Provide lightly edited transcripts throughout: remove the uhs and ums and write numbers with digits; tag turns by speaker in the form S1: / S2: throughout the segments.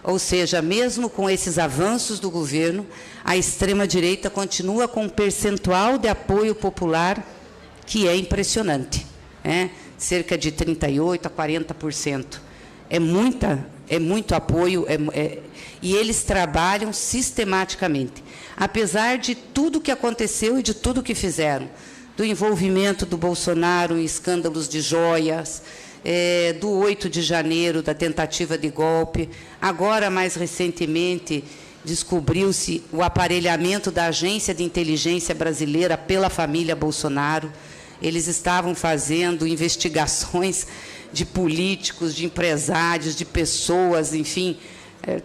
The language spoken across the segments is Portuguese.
S1: Ou seja, mesmo com esses avanços do governo, a extrema-direita continua com um percentual de apoio popular que é impressionante, cerca de 38% a 40%. É muito apoio, e eles trabalham sistematicamente. Apesar de tudo que aconteceu e de tudo que fizeram, do envolvimento do Bolsonaro em escândalos de joias, do 8 de janeiro, da tentativa de golpe, agora, mais recentemente, descobriu-se o aparelhamento da Agência de Inteligência Brasileira pela família Bolsonaro. Eles estavam fazendo investigações de políticos, de empresários, de pessoas, enfim,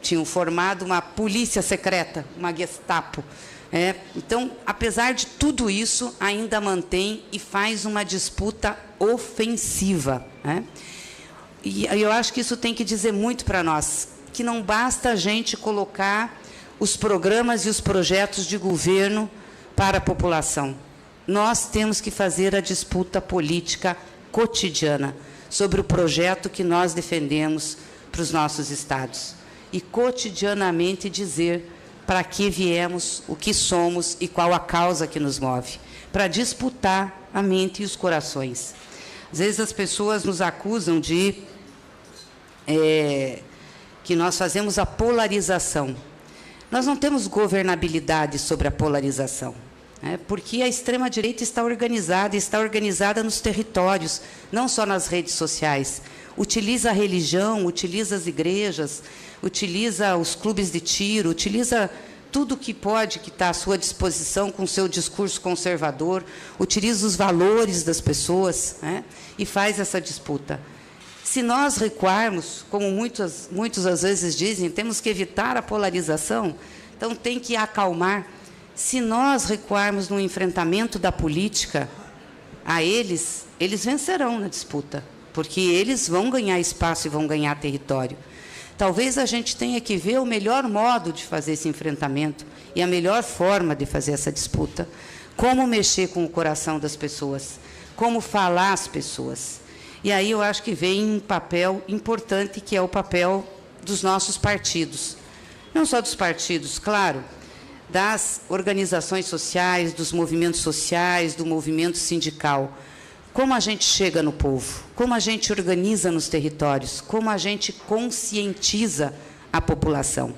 S1: tinham formado uma polícia secreta, uma Gestapo. Então, apesar de tudo isso, ainda mantém e faz uma disputa ofensiva. E eu acho que isso tem que dizer muito para nós, que não basta a gente colocar os programas e os projetos de governo para a população. Nós temos que fazer a disputa política cotidiana sobre o projeto que nós defendemos para os nossos estados. E cotidianamente dizer para que viemos, o que somos e qual a causa que nos move, para disputar a mente e os corações. Às vezes as pessoas nos acusam de que nós fazemos a polarização. Nós não temos governabilidade sobre a polarização, porque a extrema-direita está organizada nos territórios, não só nas redes sociais. Utiliza a religião, utiliza as igrejas, utiliza os clubes de tiro, utiliza tudo que pode, que está à sua disposição com o seu discurso conservador, utiliza os valores das pessoas, e faz essa disputa. Se nós recuarmos, como muitos às vezes dizem, temos que evitar a polarização, então tem que acalmar. Se nós recuarmos no enfrentamento da política a eles vencerão na disputa, porque eles vão ganhar espaço e vão ganhar território. Talvez a gente tenha que ver o melhor modo de fazer esse enfrentamento e a melhor forma de fazer essa disputa, como mexer com o coração das pessoas, como falar às pessoas. E aí eu acho que vem um papel importante, que é o papel dos nossos partidos. Não só dos partidos, claro, das organizações sociais, dos movimentos sociais, do movimento sindical. Como a gente chega no povo, como a gente organiza nos territórios, como a gente conscientiza a população.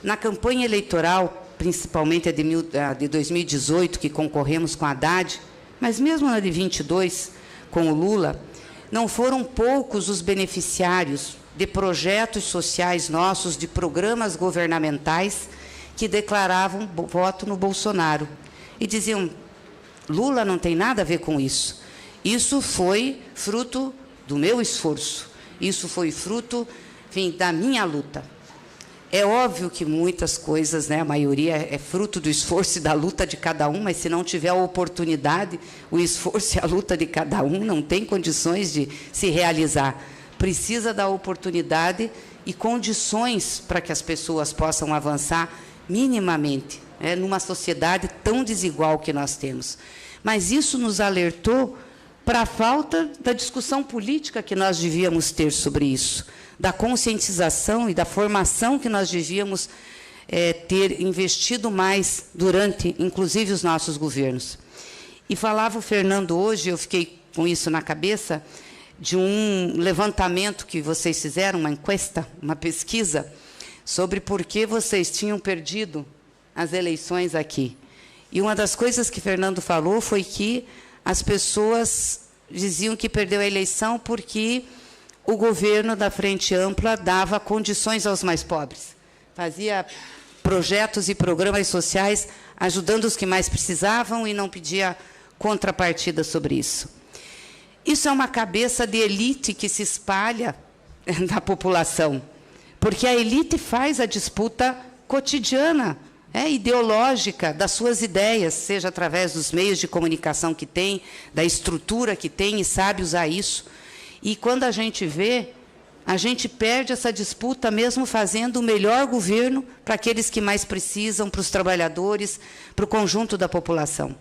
S1: Na campanha eleitoral, principalmente a de 2018, que concorremos com a Haddad, mas mesmo na de 22, com o Lula, não foram poucos os beneficiários de projetos sociais nossos, de programas governamentais, que declaravam voto no Bolsonaro. E diziam, Lula não tem nada a ver com isso. Isso foi fruto do meu esforço. Isso foi fruto, enfim, da minha luta. É óbvio que muitas coisas, a maioria é fruto do esforço e da luta de cada um, mas se não tiver a oportunidade, o esforço e a luta de cada um não tem condições de se realizar. Precisa da oportunidade e condições para que as pessoas possam avançar minimamente, numa sociedade tão desigual que nós temos. Mas isso nos alertou para a falta da discussão política que nós devíamos ter sobre isso, da conscientização e da formação que nós devíamos ter investido mais durante, inclusive, os nossos governos. E falava o Fernando hoje, eu fiquei com isso na cabeça, de um levantamento que vocês fizeram, uma encuesta, uma pesquisa, sobre por que vocês tinham perdido as eleições aqui. E uma das coisas que Fernando falou foi que as pessoas diziam que perdeu a eleição porque o governo da Frente Ampla dava condições aos mais pobres. Fazia projetos e programas sociais ajudando os que mais precisavam e não pedia contrapartida sobre isso. Isso é uma cabeça de elite que se espalha da população, porque a elite faz a disputa cotidiana, ideológica das suas ideias, seja através dos meios de comunicação que tem, da estrutura que tem e sabe usar isso. E quando a gente vê, a gente perde essa disputa mesmo fazendo o melhor governo para aqueles que mais precisam, para os trabalhadores, para o conjunto da população.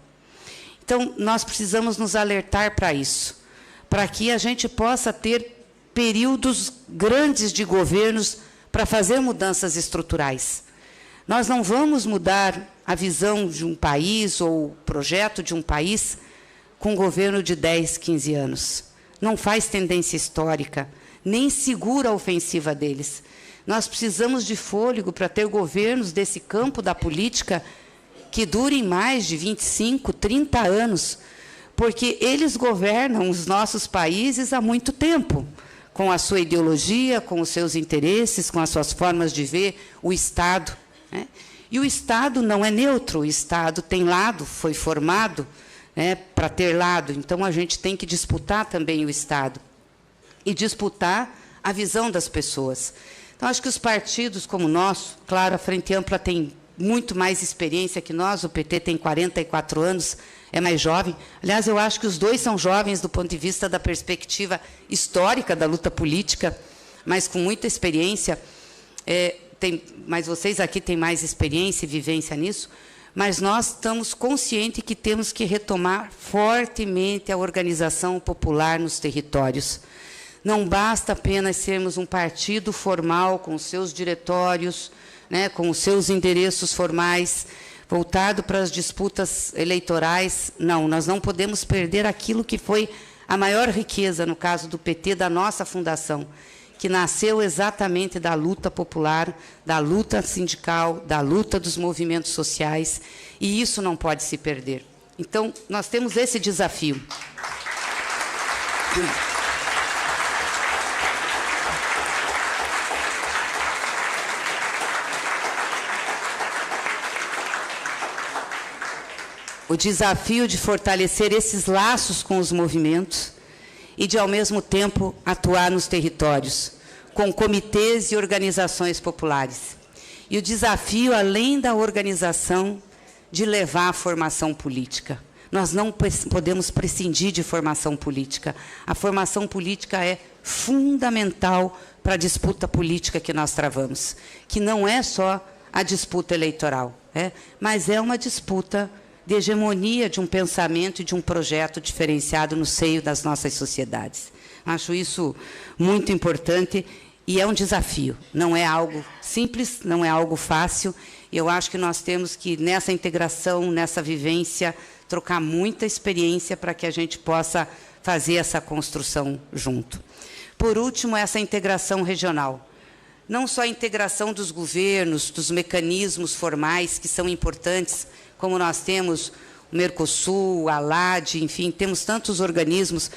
S1: Então, nós precisamos nos alertar para isso, para que a gente possa ter períodos grandes de governos para fazer mudanças estruturais. Nós não vamos mudar a visão de um país ou o projeto de um país com um governo de 10, 15 anos. Não faz tendência histórica, nem segura a ofensiva deles. Nós precisamos de fôlego para ter governos desse campo da política que durem mais de 25, 30 anos, porque eles governam os nossos países há muito tempo, com a sua ideologia, com os seus interesses, com as suas formas de ver o Estado, né? E o Estado não é neutro, o Estado tem lado, foi formado, né, para ter lado. Então, a gente tem que disputar também o Estado e disputar a visão das pessoas. Então, acho que os partidos como o nosso, claro, a Frente Ampla tem muito mais experiência que nós, o PT tem 44 anos, é mais jovem. Aliás, eu acho que os dois são jovens do ponto de vista da perspectiva histórica da luta política, mas com muita experiência. Mas vocês aqui têm mais experiência e vivência nisso, mas nós estamos conscientes que temos que retomar fortemente a organização popular nos territórios. Não basta apenas sermos um partido formal, com os seus diretórios, né, com os seus endereços formais, voltado para as disputas eleitorais. Não, nós não podemos perder aquilo que foi a maior riqueza, no caso do PT, da nossa fundação, que nasceu exatamente da luta popular, da luta sindical, da luta dos movimentos sociais, e isso não pode se perder. Então, nós temos esse desafio. O desafio de fortalecer esses laços com os movimentos e de, ao mesmo tempo, atuar nos territórios, com comitês e organizações populares. E o desafio, além da organização, de levar a formação política. Nós não podemos prescindir de formação política. A formação política é fundamental para a disputa política que nós travamos, que não é só a disputa eleitoral, mas é uma disputa de hegemonia de um pensamento e de um projeto diferenciado no seio das nossas sociedades. Acho isso muito importante e é um desafio. Não é algo simples, não é algo fácil. E eu acho que nós temos que, nessa integração, nessa vivência, trocar muita experiência para que a gente possa fazer essa construção junto. Por último, essa integração regional. Não só a integração dos governos, dos mecanismos formais, que são importantes, como nós temos o Mercosul, a ALAD, enfim, temos tantos organismos,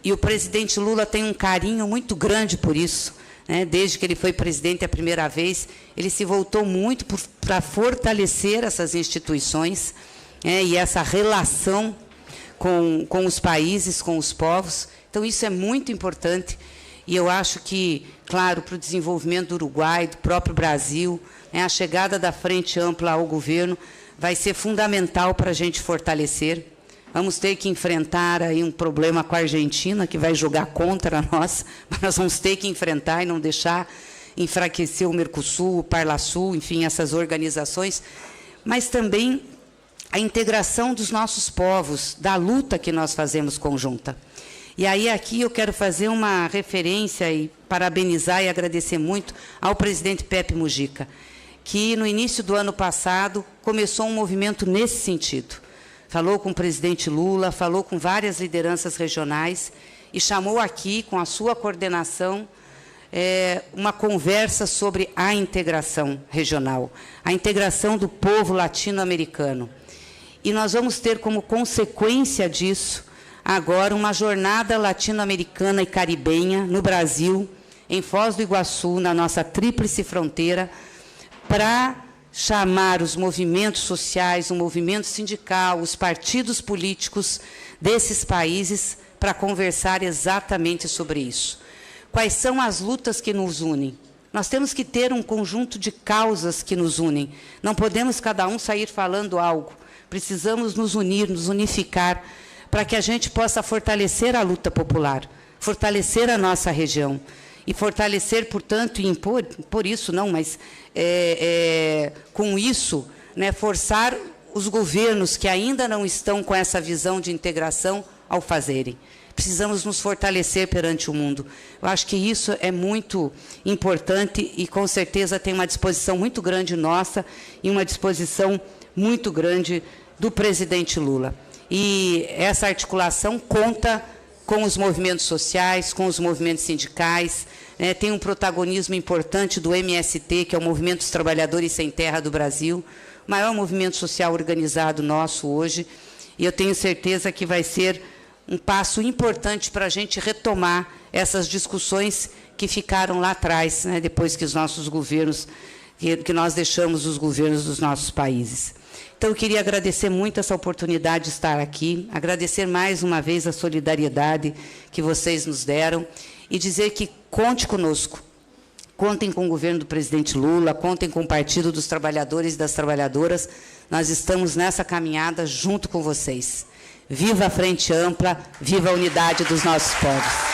S1: e o presidente Lula tem um carinho muito grande por isso, né? Desde que ele foi presidente a primeira vez, ele se voltou muito para fortalecer essas instituições, e essa relação com os países, com os povos. Então, isso é muito importante, e eu acho que, claro, para o desenvolvimento do Uruguai, do próprio Brasil, a chegada da Frente Ampla ao governo vai ser fundamental para a gente fortalecer. Vamos ter que enfrentar aí um problema com a Argentina, que vai jogar contra nós, mas nós vamos ter que enfrentar e não deixar enfraquecer o Mercosul, o Parlasul, enfim, essas organizações, mas também a integração dos nossos povos, da luta que nós fazemos conjunta. E aí, aqui, eu quero fazer uma referência e parabenizar e agradecer muito ao presidente Pepe Mujica, que, no início do ano passado, começou um movimento nesse sentido. Falou com o presidente Lula, falou com várias lideranças regionais e chamou aqui, com a sua coordenação, uma conversa sobre a integração regional, a integração do povo latino-americano. E nós vamos ter como consequência disso, agora, uma jornada latino-americana e caribenha no Brasil, em Foz do Iguaçu, na nossa tríplice fronteira, para chamar os movimentos sociais, o movimento sindical, os partidos políticos desses países para conversar exatamente sobre isso. Quais são as lutas que nos unem? Nós temos que ter um conjunto de causas que nos unem. Não podemos cada um sair falando algo. Precisamos nos unir, nos unificar, para que a gente possa fortalecer a luta popular, fortalecer a nossa região. E fortalecer, portanto, e impor, por isso não, mas com isso, né, forçar os governos que ainda não estão com essa visão de integração ao fazerem. precisamos nos fortalecer perante o mundo. Eu acho que isso é muito importante e, com certeza, tem uma disposição muito grande nossa e uma disposição muito grande do presidente Lula. E essa articulação conta com os movimentos sociais, com os movimentos sindicais, tem um protagonismo importante do MST, que é o Movimento dos Trabalhadores Sem Terra do Brasil, o maior movimento social organizado nosso hoje, e eu tenho certeza que vai ser um passo importante para a gente retomar essas discussões que ficaram lá atrás, depois que os nossos governos, que nós deixamos os governos dos nossos países. Então, eu queria agradecer muito essa oportunidade de estar aqui, agradecer mais uma vez a solidariedade que vocês nos deram e dizer que conte conosco, contem com o governo do presidente Lula, contem com o Partido dos Trabalhadores e das Trabalhadoras, nós estamos nessa caminhada junto com vocês. Viva a Frente Ampla, viva a unidade dos nossos povos.